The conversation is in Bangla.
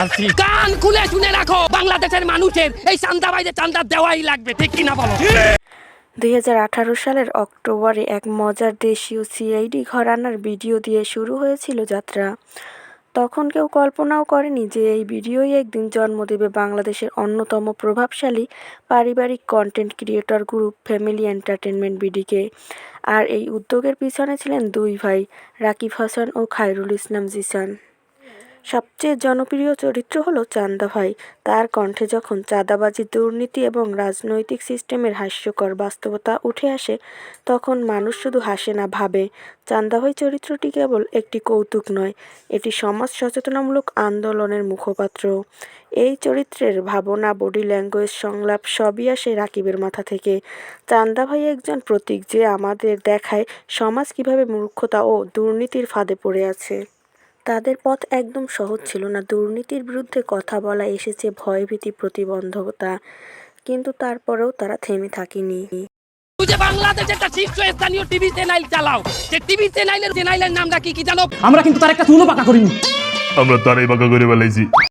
কান খুলে শুনে রাখো, বাংলাদেশের মানুষের এই চাঁদাবাইদের চাঁদা দেওয়াই লাগবে, ঠিক কিনা বলো? 2018 সালের অক্টোবরে এক মজার দেশীয় সিআইডি ঘরানার ভিডিও দিয়ে শুরু হয়েছিল যাত্রা। তখন কেউ কল্পনাও করেনি যে এই ভিডিওই একদিন জন্ম দেবে বাংলাদেশের অন্যতম প্রভাবশালী পারিবারিক content creator group family entertainment বিডিকে। আর এই উদ্যোগের পিছনে ছিলেন দুই ভাই, রাকিব হাসান ও খায়রুল ইসলাম জিসান। সবচেয়ে জনপ্রিয় চরিত্র হলো চান্দা ভাই। তার কণ্ঠে যখন চাঁদাবাজি, দুর্নীতি এবং রাজনৈতিক সিস্টেমের হাস্যকর বাস্তবতা উঠে আসে, তখন মানুষ শুধু হাসে না, ভাবে। চান্দা ভাই চরিত্রটি কেবল একটি কৌতুক নয়, এটি সমাজ সচেতনামূলক আন্দোলনের মুখপাত্র। এই চরিত্রের ভাবনা, বডি ল্যাঙ্গুয়েজ, সংলাপ সবই আসে রাকিবের মাথা থেকে। চান্দা ভাই একজন প্রতীক, যে আমাদের দেখায় সমাজ কিভাবে মূর্খতা ও দুর্নীতির ফাঁদে পড়ে আছে। তাদের পথ একদম সহজ ছিল না। দুর্নীতির বিরুদ্ধে কথা বলা, এসেছে ভয়ভীতি, প্রতিবন্ধকতা, কিন্তু তারপরেও তারা থেমে থাকেনি। তুই যে বাংলাদেশে একটা শীর্ষস্থানীয় টিভি চ্যানেল চালাও, যে টিভি চ্যানেলের নামটা কি জানো? আমরা কিন্তু তার একটা চুলও পাকা করিনি। আমরা তারাই বাঁকা করে বেলাইছি।